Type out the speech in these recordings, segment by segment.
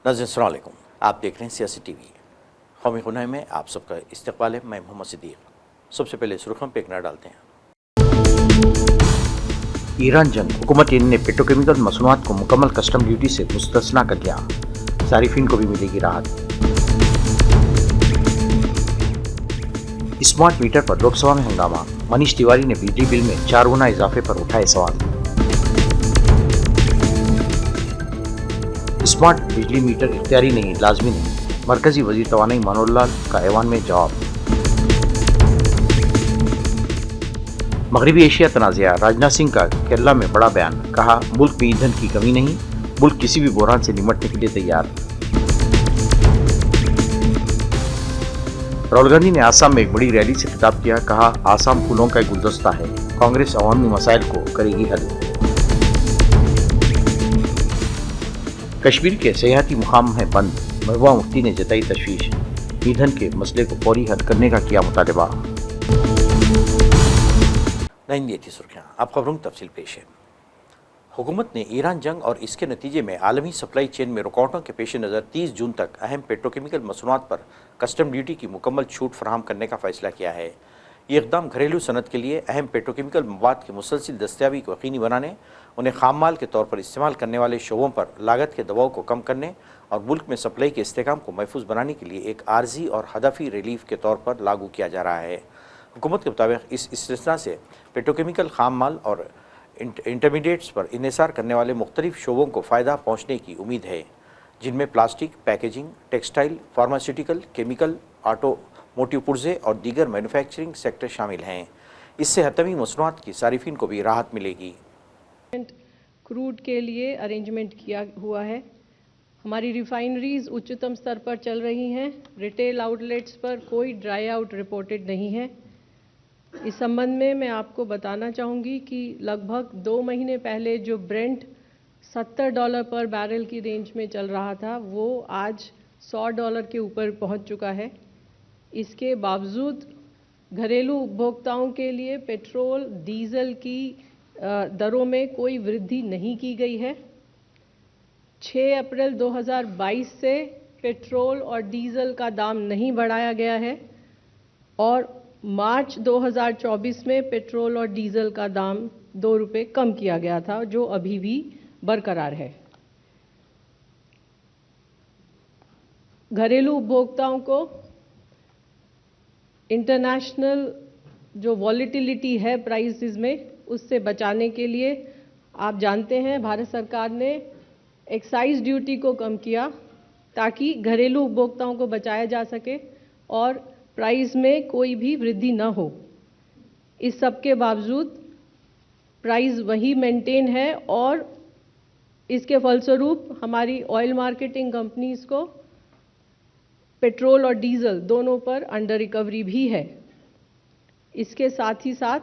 नाज़रीन अस्सलाम वालेकुम, आप देख रहे हैं सियासी टीवी। कौमी खुनाई में आप सबका इस्तकबाल है। मैं मोहम्मद सिद्दीक। सबसे पहले सुर्खियों पे एक नज़र डालते हैं। ईरान जंग, हुकूमत ईरान ने पेट्रोकेमिकल मसनूआत को मुकम्मल कस्टम ड्यूटी से मुस्तस्ना कर दिया, सारिफिन को भी मिलेगी राहत। स्मार्ट मीटर पर लोकसभा में हंगामा, मनीष तिवारी ने बिजली बिल में 4 गुना इजाफे पर उठाए सवाल। स्मार्ट बिजली मीटर इख्तियारी नहीं, लाजमी नहीं, मरकजी वजीर तवानाई मनोहर लाल का ऐवान में जवाब। मगरबी एशिया तनाज़ा, राजनाथ सिंह का केरला में बड़ा बयान, कहा मुल्क में ईंधन की कमी नहीं, मुल्क किसी भी बहरान से निपटने के लिए तैयार। राहुल गांधी ने आसाम में एक बड़ी रैली से खिताब किया, कहा आसाम फूलों का एक गुलदस्ता है, कांग्रेस अवामी मसाइल को करेगी हल। कश्मीर के सयाहती मुकाम है बंद, महबूबा मुफ्ती ने जताई तशवीश, ईंधन के मसले को फौरी हल करने का किया मुतालबा। नहीं थी सुर्खियां, आप खबरों की तफसील पेश है। हुकूमत ने ईरान जंग और इसके नतीजे में आलमी सप्लाई चेन में रुकावटों के पेश नज़र 30 जून तक अहम पेट्रोकेमिकल मसनूआत पर कस्टम ड्यूटी की मुकम्मल छूट फराहम करने का फैसला किया है। ये इक़दाम घरेलू सनत के लिए अहम पेट्रोकेमिकल मवाद की मुसलसिल दस्तियाबी को यकीनी बनाने, उन्हें खाम माल के तौर पर इस्तेमाल करने वाले शोबों पर लागत के दबाव को कम करने और मुल्क में सप्लाई के इस्तेहकाम को महफूज बनाने के लिए एक आर्जी और हदफी रिलीफ के तौर पर लागू किया जा रहा है। हुकूमत के मुताबिक इस इस्तिस्ना से पेट्रोकेमिकल खाम माल और इंटरमीडिएट्स पर इन्हिसार करने वाले मुख्तलिफ शोबों को फ़ायदा पहुँचने की उम्मीद है, जिनमें plastic, packaging, textile, pharmaceutical, chemical, automotive पुर्जे और दीगर मैन्युफैक्चरिंग सेक्टर शामिल हैं। इससे हतमी मसनूआत की सारिफिन को भी राहत मिलेगी। क्रूड के लिए अरेंजमेंट किया हुआ है। हमारी रिफाइनरीज उच्चतम स्तर पर चल रही हैं। रिटेल आउटलेट्स पर कोई ड्राई आउट रिपोर्टेड नहीं है। इस संबंध में मैं आपको बताना चाहूँगी कि लगभग 2 महीने पहले जो ब्रेंट $70 पर बैरल की रेंज में चल रहा था, वो आज $100 के ऊपर पहुँच चुका है। इसके बावजूद घरेलू उपभोक्ताओं के लिए पेट्रोल, डीजल की दरों में कोई वृद्धि नहीं की गई है। 6 अप्रैल 2022 से पेट्रोल और डीजल का दाम नहीं बढ़ाया गया है और मार्च 2024 में पेट्रोल और डीजल का दाम 2 रुपये कम किया गया था, जो अभी भी बरकरार है। घरेलू उपभोक्ताओं को इंटरनेशनल जो वॉलेटिलिटी है प्राइसेस में, उससे बचाने के लिए आप जानते हैं भारत सरकार ने एक्साइज ड्यूटी को कम किया ताकि घरेलू उपभोक्ताओं को बचाया जा सके और प्राइस में कोई भी वृद्धि न हो। इस सब के बावजूद प्राइस वही मेंटेन है और इसके फलस्वरूप हमारी ऑयल मार्केटिंग कंपनीज को पेट्रोल और डीजल दोनों पर अंडर रिकवरी भी है। इसके साथ ही साथ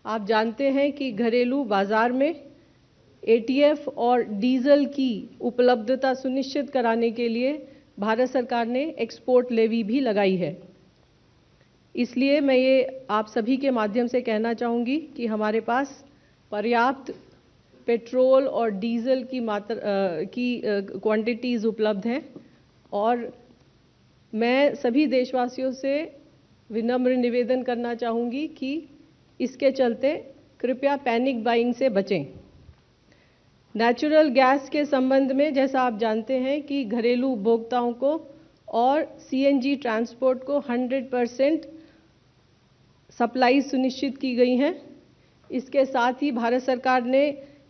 आप जानते हैं कि घरेलू बाज़ार में एटीएफ और डीजल की उपलब्धता सुनिश्चित कराने के लिए भारत सरकार ने एक्सपोर्ट लेवी भी लगाई है। इसलिए मैं ये आप सभी के माध्यम से कहना चाहूँगी कि हमारे पास पर्याप्त पेट्रोल और डीजल की क्वांटिटीज़ उपलब्ध हैं और मैं सभी देशवासियों से विनम्र निवेदन करना चाहूँगी कि इसके चलते कृपया पैनिक बाइंग से बचें। नेचुरल गैस के संबंध में जैसा आप जानते हैं कि घरेलू उपभोक्ताओं को और सीएनजी ट्रांसपोर्ट को 100% सप्लाई सुनिश्चित की गई हैं। इसके साथ ही भारत सरकार ने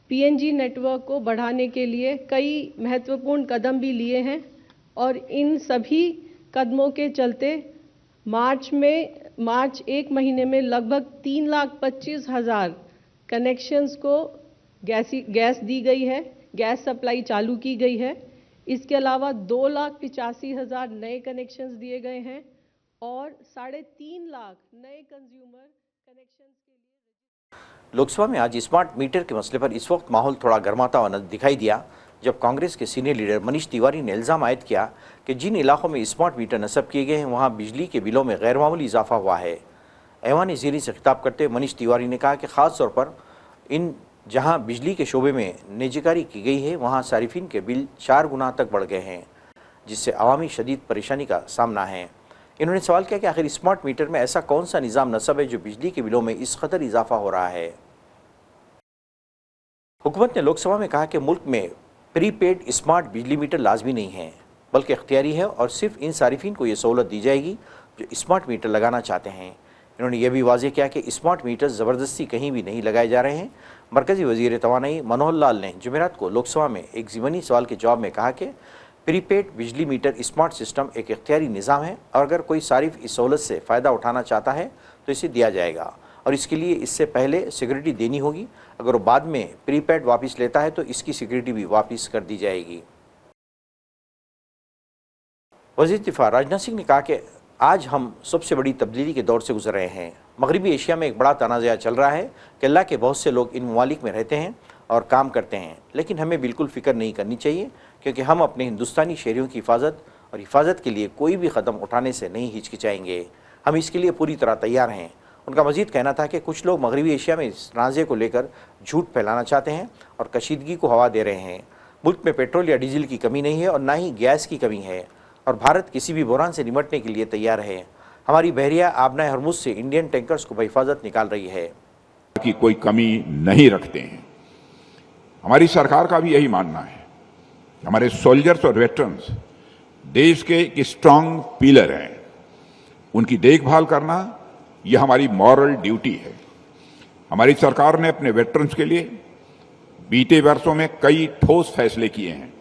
पीएनजी नेटवर्क को बढ़ाने के लिए कई महत्वपूर्ण कदम भी लिए हैं और इन सभी कदमों के चलते मार्च 1 महीने में लगभग 3,25,000 कनेक्शंस को गैस दी गई है, गैस सप्लाई चालू की गई है। इसके अलावा 2,85,000 नए कनेक्शंस दिए गए हैं और 3.5 लाख नए कंज्यूमर कनेक्शंस के लिए। लोकसभा में आज स्मार्ट मीटर के मसले पर इस वक्त माहौल थोड़ा गर्माता हुआ दिखाई दिया, जब कांग्रेस के सीनियर लीडर मनीष तिवारी ने इल्ज़ाम आयद किया कि जिन इलाकों में स्मार्ट मीटर नस्ब किए गए हैं वहाँ बिजली के बिलों में गैरमामूली इजाफा हुआ है। ऐवान ज़ीरी से खिताब करते हुए मनीष तिवारी ने कहा कि ख़ास तौर पर इन जहां बिजली के शोबे में निजीकारी की गई है वहां सारिफिन के बिल 4 गुना तक बढ़ गए हैं। जिससे अवामी शदीद परेशानी का सामना है। इन्होंने सवाल किया कि आखिर स्मार्ट मीटर में ऐसा कौन सा निज़ाम नस्ब है जो बिजली के बिलों में इस कदर इजाफा हो रहा है। हुकूमत ने लोकसभा में कहा कि मुल्क में प्रीपेड स्मार्ट बिजली मीटर लाजमी नहीं है बल्कि इख्तियारी है और सिर्फ इन सारिफिन को ये सहूलत दी जाएगी जो स्मार्ट मीटर लगाना चाहते हैं। इन्होंने यह भी वाज़ेह किया कि स्मार्ट मीटर ज़बरदस्ती कहीं भी नहीं लगाए जा रहे हैं। मरकज़ी वज़ीर तवानाई मनोहर लाल ने जुमेरात को लोकसभा में एक ज़िमनी सवाल के जवाब में कहा कि प्रीपेड बिजली मीटर स्मार्ट सिस्टम एक इख्तियारी निज़ाम है और अगर कोई सारिफ इस सहूलत से फ़ायदा उठाना चाहता है तो इसे दिया जाएगा और इसके लिए इससे पहले सिक्योरिटी देनी होगी। अगर वो बाद में प्रीपेड वापस लेता है तो इसकी सिक्योरिटी भी वापस कर दी जाएगी। वज़ीर दिफ़ा राजनाथ सिंह ने कहा कि आज हम सबसे बड़ी तब्दीली के दौर से गुजर रहे हैं। मगरबी एशिया में एक बड़ा तनाज़ा चल रहा है कि अल्लाह के बहुत से लोग इन ममालिक में रहते हैं और काम करते हैं, लेकिन हमें बिल्कुल फ़िक्र नहीं करनी चाहिए क्योंकि हम अपने हिंदुस्तानी शहरियों की हिफाजत के लिए कोई भी कदम उठाने से नहीं हिचकिचाएंगे। हम इसके लिए पूरी तरह तैयार हैं। उनका मज़ीद कहना था कि कुछ लोग मगरबी एशिया में इस तनाज़े को लेकर झूठ फैलाना चाहते हैं और कशीदगी को हवा दे रहे हैं। मुल्क में पेट्रोल या डीजल की कमी नहीं है और ना ही गैस की कमी है और भारत किसी भी बहरान से निपटने के लिए तैयार है। हमारी बहरिया आबना हरमुज से इंडियन टैंकर्स को बहिफाजत निकाल रही है कि कोई कमी नहीं रखते हैं। हमारी सरकार का भी यही मानना है। हमारे सोल्जर्स और वेटरन्स देश के एक स्ट्रांग पिलर हैं। उनकी देखभाल करना यह हमारी मॉरल ड्यूटी है। हमारी सरकार ने अपने वेटरन्स के लिए बीते वर्षों में कई ठोस फैसले किए हैं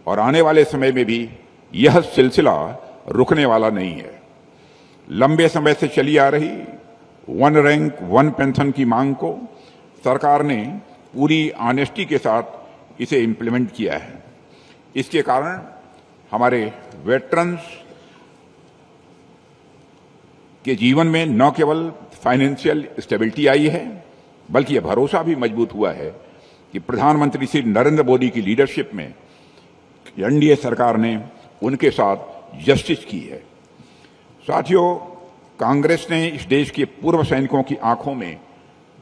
और आने वाले समय में भी यह सिलसिला रुकने वाला नहीं है। लंबे समय से चली आ रही वन रैंक वन पेंशन की मांग को सरकार ने पूरी ऑनेस्टी के साथ इसे इम्प्लीमेंट किया है। इसके कारण हमारे वेटरन्स के जीवन में न केवल फाइनेंशियल स्टेबिलिटी आई है बल्कि यह भरोसा भी मजबूत हुआ है कि प्रधानमंत्री श्री नरेंद्र मोदी की लीडरशिप में एनडीए सरकार ने उनके साथ जस्टिस की है। साथियों, कांग्रेस ने इस देश के पूर्व सैनिकों की आंखों में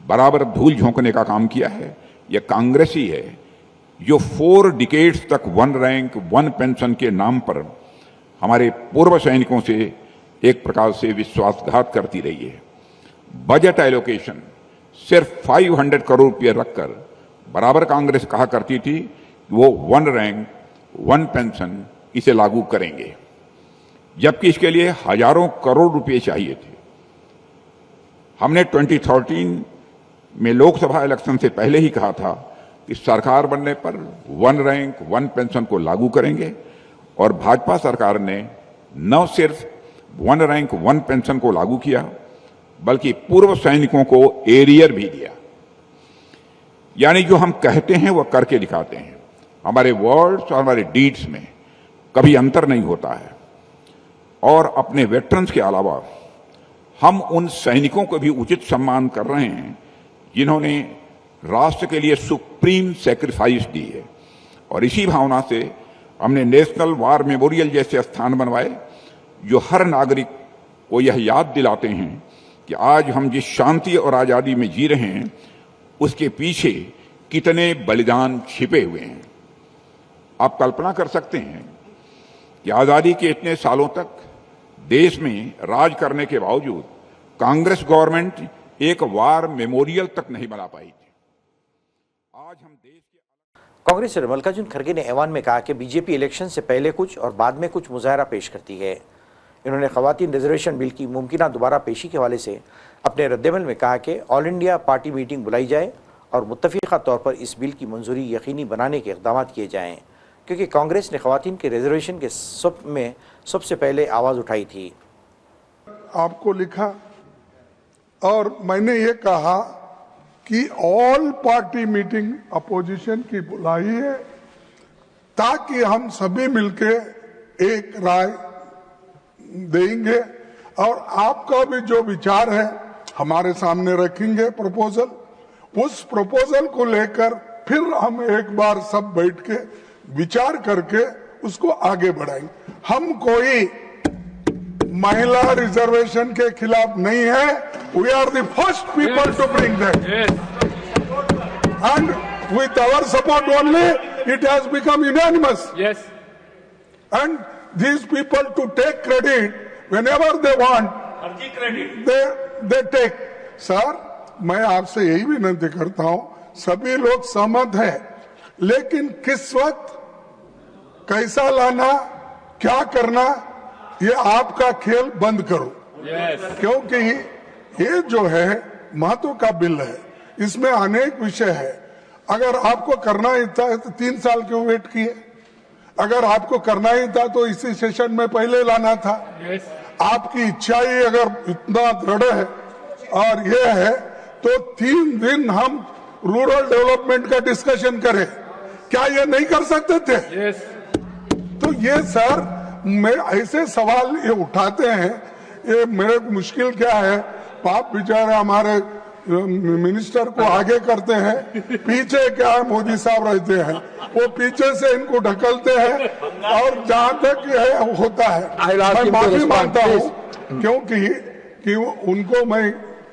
बराबर धूल झोंकने का काम किया है। यह कांग्रेस ही है जो 4 डिकेड्स तक वन रैंक वन पेंशन के नाम पर हमारे पूर्व सैनिकों से एक प्रकार से विश्वासघात करती रही है। बजट एलोकेशन सिर्फ 500 करोड़ रुपये रखकर बराबर कांग्रेस कहा करती थी वो वन रैंक वन पेंशन इसे लागू करेंगे, जबकि इसके लिए हजारों करोड़ रुपए चाहिए थे। हमने 2013 में लोकसभा इलेक्शन से पहले ही कहा था कि सरकार बनने पर वन रैंक वन पेंशन को लागू करेंगे और भाजपा सरकार ने न सिर्फ वन रैंक वन पेंशन को लागू किया बल्कि पूर्व सैनिकों को एरियर भी दिया। यानी जो हम कहते हैं वह करके दिखाते हैं। हमारे वर्ड्स और हमारे डीड्स में कभी अंतर नहीं होता है। और अपने वेटरन्स के अलावा हम उन सैनिकों को भी उचित सम्मान कर रहे हैं जिन्होंने राष्ट्र के लिए सुप्रीम सैक्रिफाइस दी है। और इसी भावना से हमने नेशनल वार मेमोरियल जैसे स्थान बनवाए जो हर नागरिक को यह याद दिलाते हैं कि आज हम जिस शांति और आज़ादी में जी रहे हैं उसके पीछे कितने बलिदान छिपे हुए हैं। आप कल्पना कर सकते हैं कि आज़ादी के इतने सालों तक देश में राज करने के बावजूद कांग्रेस गवर्नमेंट एक वार मेमोरियल तक नहीं बना पाई थी। आज हम देश के कांग्रेस से मल्लिकार्जुन खड़गे ने ऐवान में कहा कि बीजेपी इलेक्शन से पहले कुछ और बाद में कुछ मुजाहरा पेश करती है। इन्होंने खवातीन रिजर्वेशन बिल की मुमकिना दोबारा पेशी के हवाले से अपने रद्दमल में कहा कि ऑल इंडिया पार्टी मीटिंग बुलाई जाए और मुत्तफिका तौर पर इस बिल की मंजूरी यकीनी बनाने के इक़दाम किए जाएँ, क्योंकि कांग्रेस ने खवातीन के रिजर्वेशन के सबसे पहले आवाज़ उठाई थी। आपको लिखा और मैंने ये कहा कि ऑल पार्टी मीटिंग अपोजिशन की बुलाई है ताकि हम सभी मिलके एक राय देंगे और आपका भी जो विचार है हमारे सामने रखेंगे प्रपोजल। उस प्रपोजल को लेकर फिर हम एक बार सब बैठ के विचार करके उसको आगे बढ़ाएंगे। हम कोई महिला रिजर्वेशन के खिलाफ नहीं है। We are the first people to bring that and with our support only it has become unanimous. and these people to take credit whenever they want, they take. Sir, मैं आपसे यही विनती करता हूं, सभी लोग सहमत हैं, लेकिन किस वक्त कैसा लाना, क्या करना, ये आपका खेल बंद करो। क्योंकि ये जो है महत्व का बिल है, इसमें अनेक विषय है। अगर आपको करना ही था तो 3 साल क्यों वेट किए? अगर आपको करना ही था तो इसी सेशन में पहले लाना था। आपकी इच्छा ही अगर इतना दृढ़ है और ये है तो 3 दिन हम रूरल डेवलपमेंट का डिस्कशन करें, क्या ये नहीं कर सकते थे? तो ये सर, मैं ऐसे सवाल ये उठाते हैं, ये मेरे को मुश्किल क्या है, पाप बेचारे हमारे मिनिस्टर को आगे करते हैं, पीछे क्या है मोदी साहब रहते हैं, वो पीछे से इनको ढकलते हैं और जहां तक है होता है। मैं माफी मांगता हूं क्योंकि उनको मैं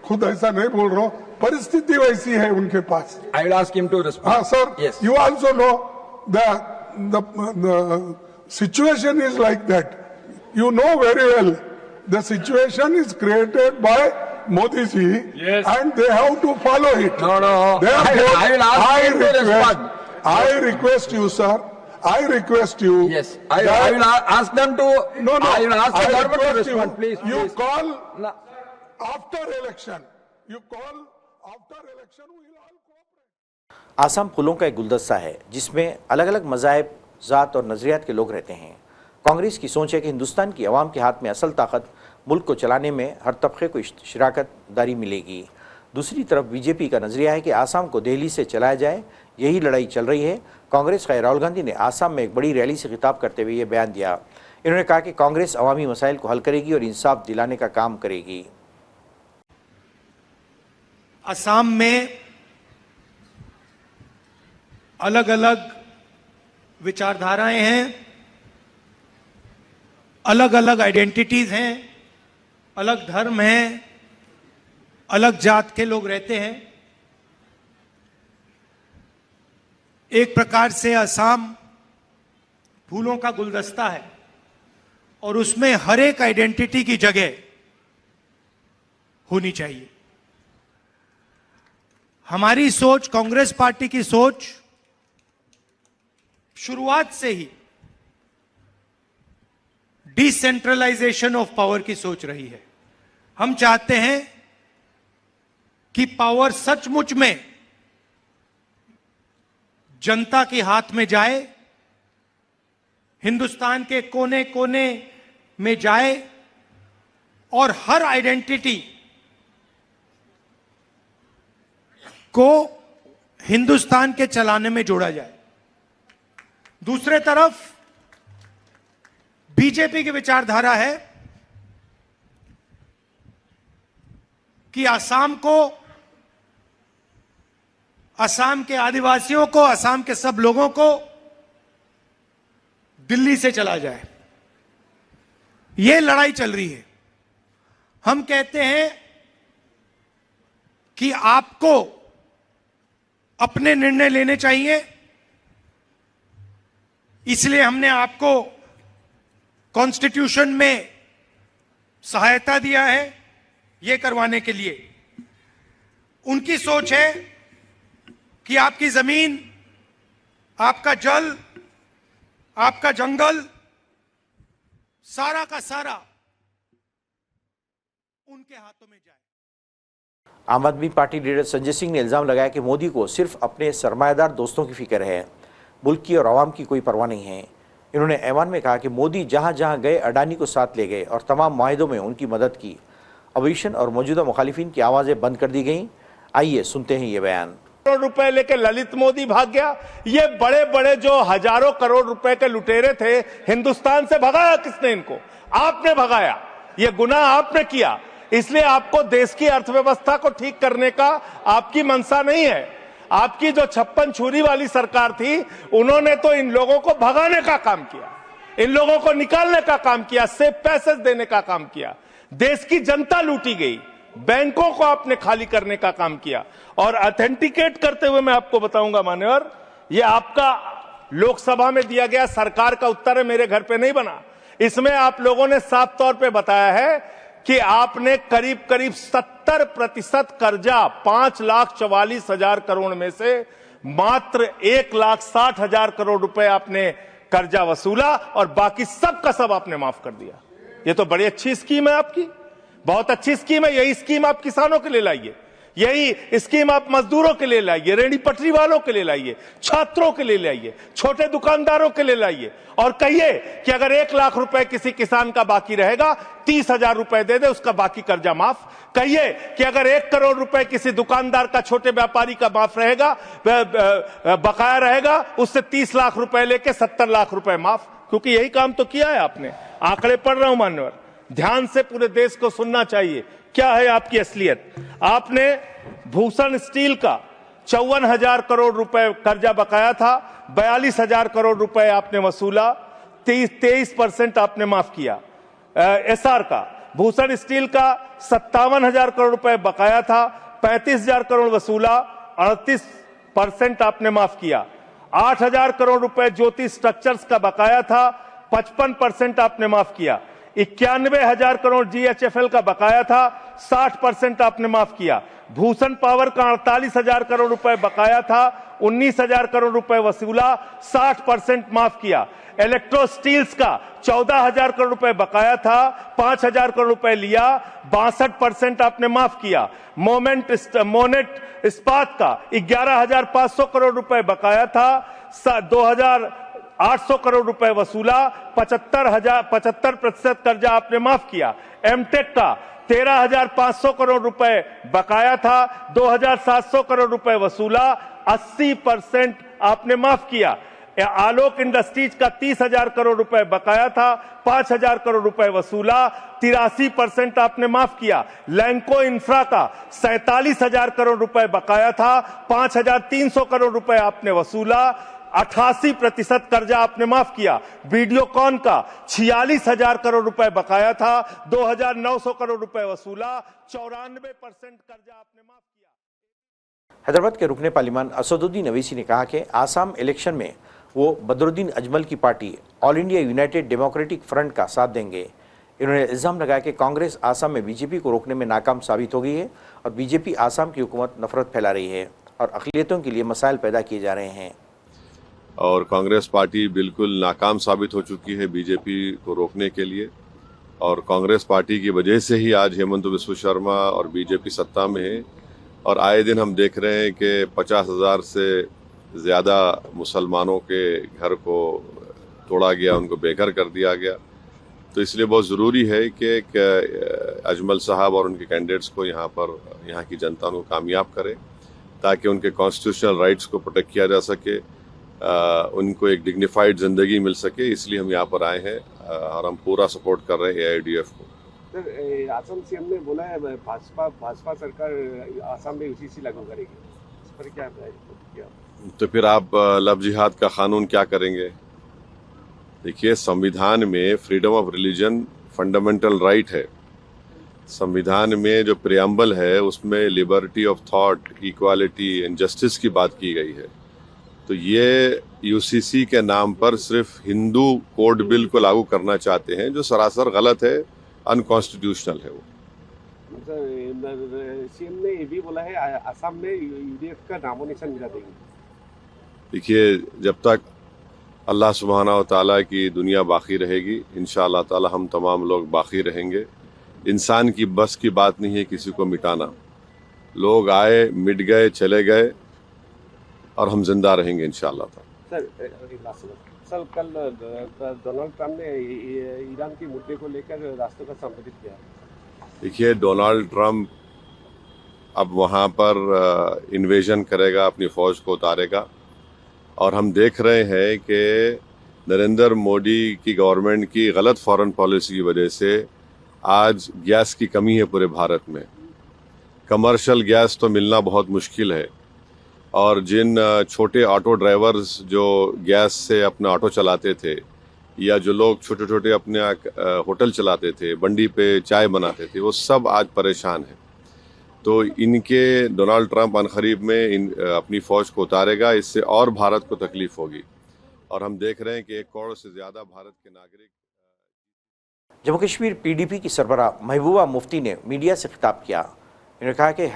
खुद ऐसा नहीं बोल रहा हूं, परिस्थिति वैसी है उनके पास। I will ask him to respond. हाँ sir, Yes. you also know the situation is like that. You know very well the situation is created by Modi ji, and they have to follow it. No. Therefore, I will ask him to respond. I request you, sir. I request you. Yes. I will ask them to. No. I will ask the government to request respond. you. Please. You please. call No. after election. You call after election. We will all cooperate. Assam फूलों का एक गुलदस्ता है जिसमें अलग अलग मज़ाहिब, ज़ात और नज़रियात के लोग रहते हैं। कांग्रेस की सोच है कि हिंदुस्तान की आवाम के हाथ में असल ताकत मुल्क को चलाने में हर तबके को शराकत दारी मिलेगी। दूसरी तरफ बीजेपी का नज़रिया है कि आसाम को दिल्ली से चलाया जाए, यही लड़ाई चल रही है। कांग्रेस का राहुल गांधी ने आसाम में एक बड़ी रैली से खिताब करते हुए ये बयान दिया। इन्होंने कहा कि कांग्रेस अवामी मसाइल को हल करेगी और इंसाफ दिलाने का काम करेगी। असम में अलग अलग विचारधाराएं हैं, अलग अलग आइडेंटिटीज हैं, अलग धर्म हैं, अलग जात के लोग रहते हैं। एक प्रकार से असम फूलों का गुलदस्ता है और उसमें हर एक आइडेंटिटी की जगह होनी चाहिए। हमारी सोच, कांग्रेस पार्टी की सोच शुरुआत से ही डिसेंट्रलाइजेशन ऑफ पावर की सोच रही है। हम चाहते हैं कि पावर सचमुच में जनता के हाथ में जाए, हिंदुस्तान के कोने कोने में जाए और हर आइडेंटिटी को हिंदुस्तान के चलाने में जोड़ा जाए। दूसरे तरफ बीजेपी की विचारधारा है कि असम को, असम के आदिवासियों को, असम के सब लोगों को दिल्ली से चला जाए। यह लड़ाई चल रही है। हम कहते हैं कि आपको अपने निर्णय लेने चाहिए, इसलिए हमने आपको कॉन्स्टिट्यूशन में सहायता दिया है यह करवाने के लिए। उनकी सोच है कि आपकी जमीन, आपका जल, आपका जंगल, सारा का सारा उनके हाथों में जाए। आम आदमी पार्टी लीडर संजय सिंह ने इल्ज़ाम लगाया कि मोदी को सिर्फ अपने सरमायादार दोस्तों की फिक्र है, मुल्क की और आवाम की कोई परवाह नहीं है। इन्होंने ऐवान में कहा कि मोदी जहां जहां गए अडानी को साथ ले गए और तमाम माहिदों में उनकी मदद की। अपोजिशन और मौजूदा मुखालिफिन की आवाज़ें बंद कर दी गईं। आइए सुनते हैं ये बयान। करोड़ रुपए लेके ललित मोदी भाग गया। ये बड़े बड़े जो हजारों करोड़ रुपए के लुटेरे थे, हिंदुस्तान से भगाया किसने इनको? आपने भगाया। ये गुनाह आपने किया, इसलिए आपको देश की अर्थव्यवस्था को ठीक करने का आपकी मंशा नहीं है। आपकी जो 56 छुरी वाली सरकार थी, उन्होंने तो इन लोगों को भगाने का काम किया, इन लोगों को निकालने का काम किया, सेफ पैसेज देने का काम किया। देश की जनता लूटी गई, बैंकों को आपने खाली करने का काम किया। और ऑथेंटिकेट करते हुए मैं आपको बताऊंगा मान्यवर, ये आपका लोकसभा में दिया गया सरकार का उत्तर है, मेरे घर पे नहीं बना। इसमें आप लोगों ने साफ तौर पे बताया है कि आपने करीब करीब 70% कर्जा 5,44,000 करोड़ में से मात्र 1,60,000 करोड़ रुपए आपने कर्जा वसूला और बाकी सब का सब आपने माफ कर दिया। ये तो बड़ी अच्छी स्कीम है आपकी, बहुत अच्छी स्कीम है। यही स्कीम आप किसानों के लिए लाइए, यही स्कीम आप मजदूरों के लिए लाइए, रेहड़ी पटरी वालों के लिए लाइए, छात्रों के लिए लाइए, छोटे दुकानदारों के लिए लाइए और कहिए कि अगर 1 लाख रुपए किसी किसान का बाकी रहेगा 30,000 रुपए दे दे, उसका बाकी कर्जा माफ। कहिए कि अगर 1 करोड़ रुपए किसी दुकानदार का, छोटे व्यापारी का माफ रहेगा, बकाया रहेगा, उससे 30 लाख रुपए लेके 70 लाख रुपए माफ। क्योंकि यही काम तो किया है आपने। आंकड़े पढ़ रहा हूं मान्यवर, ध्यान से पूरे देश को सुनना चाहिए क्या है आपकी असलियत। आपने भूषण स्टील का 54,000 करोड़ रुपए कर्जा बकाया था, 42,000 करोड़ रुपए आपने वसूला, 23% आपने माफ किया। एसआर का, भूषण स्टील का 57,000 करोड़ रुपए बकाया था, 35,000 करोड़ वसूला, 38% आपने माफ किया। 8,000 करोड़ रुपए ज्योति स्ट्रक्चर्स का बकाया था, 55% आपने माफ किया। 91,000 करोड़ जीएचएफएल का बकाया था, 60% आपने माफ किया। भूषण पावर का 48,000 करोड़ रुपए बकाया था, 19,000 करोड़ रुपए वसूला, 60% माफ किया। इलेक्ट्रो स्टील्स का 14,000 करोड़ रुपए बकाया था, 5,000 करोड़ रुपए लिया, 62% आपने माफ किया। मोनेट इस्पात का 11,500 करोड़ रुपए बकाया था, 2,800 करोड़ रुपए वसूला, 75% कर्जा आपने माफ किया। एमटेक का 13,500 करोड़ रुपए बकाया था, 2,700 करोड़ रुपए वसूला, 80% आपने माफ किया। आलोक इंडस्ट्रीज का 30,000 करोड़ रुपए बकाया था, 5,000 करोड़ रुपए वसूला, 83% आपने माफ किया। लैंको इंफ्रा का 47,000 करोड़ रुपए बकाया था, 5,300 करोड़ रुपए आपने वसूला, 88% कर्जा आपने माफ किया। वीडियोकॉन का 46,000 करोड़ रुपए बकाया था, 2,900 करोड़ रुपए वसूला, 94% कर्जा आपने माफ किया। हैदराबाद के रुकने पार्लिमान असदुद्दीन अवैसी ने कहा कि आसाम इलेक्शन में वो बदरुद्दीन अजमल की party all India United democratic front का साथ देंगे। इन्होंने इल्जाम लगाया कि कांग्रेस आसाम में बीजेपी को रोकने में नाकाम साबित हो गई है और बीजेपी आसाम की हुकूमत नफरत फैला रही है और अक़लियतों के लिए मसाइल पैदा किए जा रहे हैं। और कांग्रेस पार्टी बिल्कुल नाकाम साबित हो चुकी है बीजेपी को रोकने के लिए और कांग्रेस पार्टी की वजह से ही आज हेमंत बिस्वा शर्मा और बीजेपी सत्ता में है। और आए दिन हम देख रहे हैं कि 50,000 से ज़्यादा मुसलमानों के घर को तोड़ा गया, उनको बेघर कर दिया गया। तो इसलिए बहुत ज़रूरी है कि अजमल साहब और उनके कैंडिडेट्स को यहाँ की जनता उनको कामयाब करे ताकि उनके कॉन्स्टिट्यूशनल राइट्स को प्रोटेक्ट किया जा सके, उनको एक डिग्निफाइड ज़िंदगी मिल सके। इसलिए हम यहाँ पर आए हैं और हम पूरा सपोर्ट कर रहे हैं AIDF को। सर, आसाम सीएम ने बोला है भाजपा सरकार आसाम में UCC लागू करेगी, इस पर क्या है? तो फिर आप लव जिहाद का कानून क्या करेंगे? देखिए, संविधान में freedom of religion fundamental right है। संविधान में जो प्रियम्बल है उसमें liberty of thought, equality and justice की बात की गई है। तो ये UCC के नाम पर सिर्फ हिंदू कोड बिल को लागू करना चाहते हैं, जो सरासर गलत है, अनकॉन्स्टिट्यूशनल है। वो सीएम ने ये भी बोला है आसाम में UDF का नामो निशान मिला देंगे। देखिए, जब तक अल्लाह सुब्हाना व तआला की दुनिया बाकी रहेगी, इंशाअल्लाह ताला हम तमाम लोग बाकी रहेंगे। इंसान की बस की बात नहीं है किसी को मिटाना। लोग आए, मिट गए, चले गए और हम जिंदा रहेंगे इंशाअल्लाह ताला। सर, कल डोनाल्ड ट्रंप ने ईरान के मुद्दे को लेकर राष्ट्र का संबोधित किया। देखिए, डोनाल्ड ट्रंप अब वहाँ पर इन्वेजन करेगा, अपनी फौज को उतारेगा और हम देख रहे हैं कि नरेंद्र मोदी की गवर्नमेंट की गलत फॉरेन पॉलिसी की वजह से आज गैस की कमी है पूरे भारत में। कमर्शियल गैस तो मिलना बहुत मुश्किल है और जिन छोटे ऑटो ड्राइवर्स जो गैस से अपना ऑटो चलाते थे या जो लोग छोटे छोटे अपने होटल चलाते थे, बंडी पे चाय बनाते थे, वो सब आज परेशान हैं। तो इनके डोनाल्ड ट्रंप अनकरीब में अपनी फ़ौज को उतारेगा, इससे और भारत को तकलीफ होगी और हम देख रहे हैं कि 1 करोड़ से ज़्यादा भारत के नागरिक। जम्मू कश्मीर PDP की सरबराह महबूबा मुफ्ती ने मीडिया से खिताब किया। उन्होंने कहा कि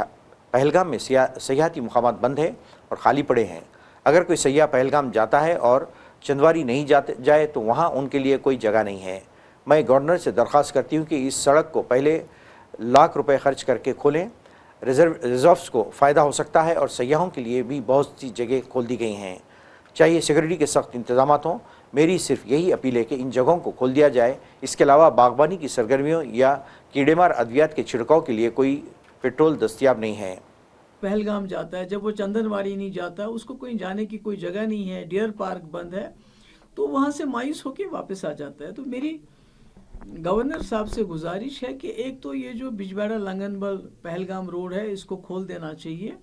पहलगाम में सयाहती मुकामात बंद है और खाली पड़े हैं। अगर कोई सयाह पहलगाम जाता है और चंदवारी नहीं जाए तो वहाँ उनके लिए कोई जगह नहीं है। मैं गवर्नर से दरख्वास्त करती हूँ कि इस सड़क को पहले लाख रुपए खर्च करके खोलें। रिजर्व्स को फ़ायदा हो सकता है और सयाहों के लिए भी बहुत सी जगह खोल दी गई हैं। चाहिए सिक्योरिटी के सख्त इंतजाम हों। मेरी सिर्फ यही अपील है कि इन जगहों को खोल दिया जाए। इसके अलावा बागबानी की सरगर्मियों या कीड़ेमार अद्वियात के छिड़काव के लिए कोई पेट्रोल दस्तियाब नहीं है। पहलगाम जाता है, जब वो चंदनवाड़ी नहीं जाता, उसको कोई जाने की कोई जगह नहीं है, डियर पार्क बंद है, तो वहाँ से मायूस होकर वापस आ जाता है। तो मेरी गवर्नर साहब से गुजारिश है कि एक तो ये जो बिजवाड़ा लंगनबल पहलगाम रोड है इसको खोल देना चाहिए।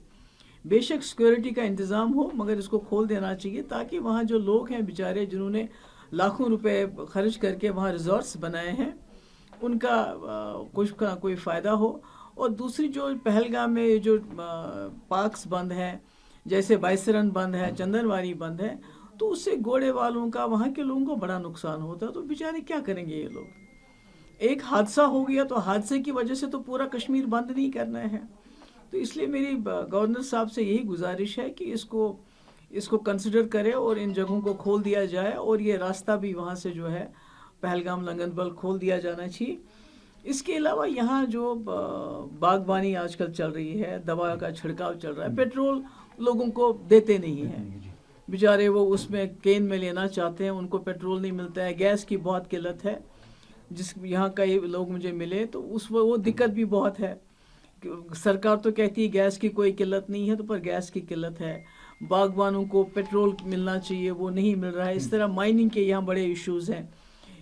बेशक सिक्योरिटी का इंतज़ाम हो मगर इसको खोल देना चाहिए ताकि वहाँ जो लोग हैं बेचारे जिन्होंने लाखों रुपए खर्च करके वहाँ रिजॉर्ट्स बनाए हैं उनका कुछ का कोई फ़ायदा हो। और दूसरी जो पहलगाम में जो पार्क्स बंद हैं, जैसे बाइसरन बंद है, चंदनवारी बंद है, तो उससे घोड़े वालों का वहाँ के लोगों को बड़ा नुकसान होता है। तो बेचारे क्या करेंगे ये लोग? एक हादसा हो गया तो हादसे की वजह से तो पूरा कश्मीर बंद नहीं करना है। तो इसलिए मेरी गवर्नर साहब से यही गुजारिश है कि इसको कंसिडर करें और इन जगहों को खोल दिया जाए और ये रास्ता भी वहाँ से जो है पहलगाम लंगनबल खोल दिया जाना चाहिए। इसके अलावा यहाँ जो बागबानी आजकल चल रही है, दवा का छिड़काव चल रहा है, पेट्रोल लोगों को देते नहीं हैं बेचारे, वो उसमें केन में लेना चाहते हैं, उनको पेट्रोल नहीं मिलता है। गैस की बहुत किल्लत है, जिस यहाँ कई लोग मुझे मिले तो वो दिक्कत भी बहुत है। सरकार तो कहती है गैस की कोई किल्लत नहीं है, तो पर गैस की किल्लत है। बागबानों को पेट्रोल मिलना चाहिए, वो नहीं मिल रहा है। इस तरह माइनिंग के यहाँ बड़े इश्यूज़ हैं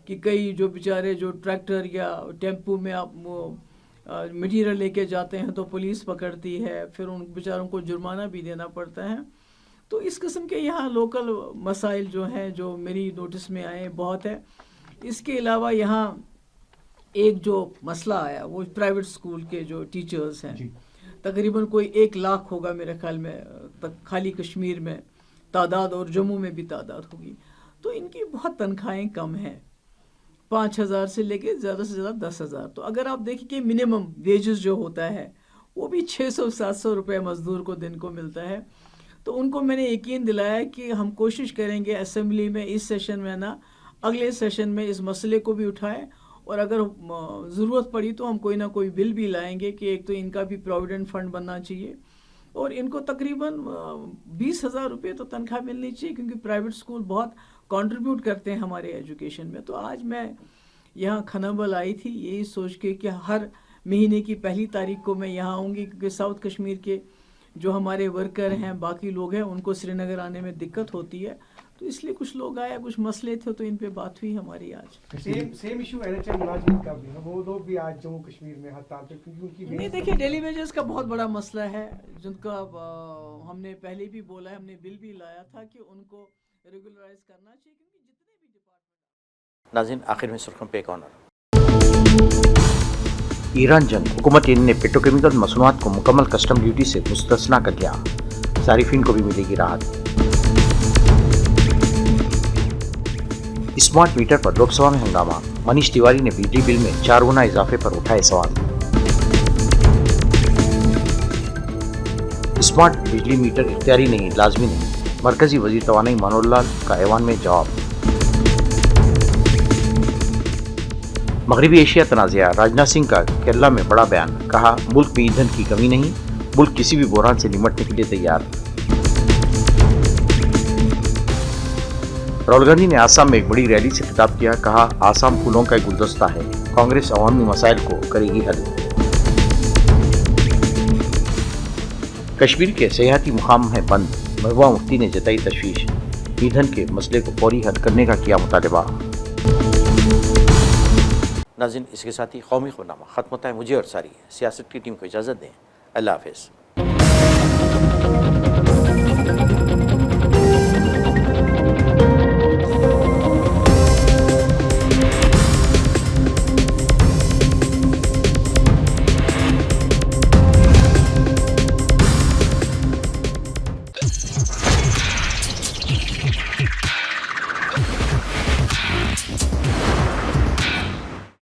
कि कई जो बेचारे जो ट्रैक्टर या टेम्पू में आप मटीरियल लेके जाते हैं तो पुलिस पकड़ती है, फिर उन बेचारों को जुर्माना भी देना पड़ता है। तो इस किस्म के यहाँ लोकल मसाइल जो हैं जो मेरी नोटिस में आए बहुत है। इसके अलावा यहाँ एक जो मसला आया वो प्राइवेट स्कूल के जो टीचर्स हैं, तकरीबन कोई 1 लाख होगा मेरे ख्याल में खाली कश्मीर में तादाद, और जम्मू में भी तादाद होगी। तो इनकी बहुत तनख्वाहें कम हैं, 5,000 से लेके ज़्यादा से ज़्यादा 10,000। तो अगर आप देखें कि मिनिमम वेजेस जो होता है वो भी 600-700 रुपये मज़दूर को दिन को मिलता है। तो उनको मैंने यकीन दिलाया कि हम कोशिश करेंगे असेंबली में इस सेशन में ना अगले सेशन में इस मसले को भी उठाएं, और अगर ज़रूरत पड़ी तो हम कोई ना कोई बिल भी लाएंगे कि एक तो इनका भी प्रोविडेंट फंड बनना चाहिए और इनको तकरीबन 20,000 रुपये तो तनख्वाह मिलनी चाहिए, क्योंकि प्राइवेट स्कूल बहुत कंट्रीब्यूट करते हैं हमारे एजुकेशन में। तो आज मैं यहाँ खनाबल आई थी यही सोच के कि हर महीने की 1 तारीख को मैं यहाँ आऊँगी, क्योंकि साउथ कश्मीर के जो हमारे वर्कर हैं, बाकी लोग हैं, उनको श्रीनगर आने में दिक्कत होती है। तो इसलिए कुछ लोग आए, कुछ मसले थे, तो इन पे बात हुई हमारी आज। सेम इशू NHM मुलाजिम का भी है, वो लोग भी आज जम्मू कश्मीर में हड़ताल पे, क्योंकि उनकी नहीं, देखिए डेली वेजेस का बहुत बड़ा मसला है जिनका हमने पहले भी बोला है, हमने बिल भी लाया था कि उनको रेगुलराइज करना चाहिए, क्योंकि जितने भी डिपार्टमेंट। नाज़रीन, आखिर में सुर्खियों पे एक ऑनर। ईरान जंग, हुकूमत ईरान ने पेट्रोकेमिकल मसनूआत को मुकम्मल कस्टम ड्यूटी से मुस्तस्ना कर दिया, सारिफीन को भी मिलेगी राहत। स्मार्ट मीटर पर लोकसभा में हंगामा, मनीष तिवारी ने बिजली बिल में 4 गुना इजाफे पर उठाए सवाल। स्मार्ट बिजली मीटर इख्तियारी नहीं, लाजमी नहीं, मरकजी वजीर तवानाई मनोहर लाल का ऐवान में जवाब। मगरबी एशिया तनाज़ा, राजनाथ सिंह का केरला में बड़ा बयान, कहा मुल्क में ईंधन की कमी नहीं, मुल्क किसी भी बहरान से निपटने के लिए तैयार। राहुल गांधी ने आसाम में एक बड़ी रैली से खिताब किया, कहा आसाम फूलों का एक गुलदस्ता है, कांग्रेस अवामी मसाइल को करेगी हल। कश्मीर के सयाहती मुकाम है बंद, महबूबा मुफ्ती ने जताई तशवीश, ईंधन के मसले को फौरी हल करने का किया मुतालबा। नाज़रीन, इसके साथ ही कौमी खबरनामा खत्म होता है। मुझे और सारी सियासत की टीम को इजाज़त दें। अल्लाह हाफ़िज़।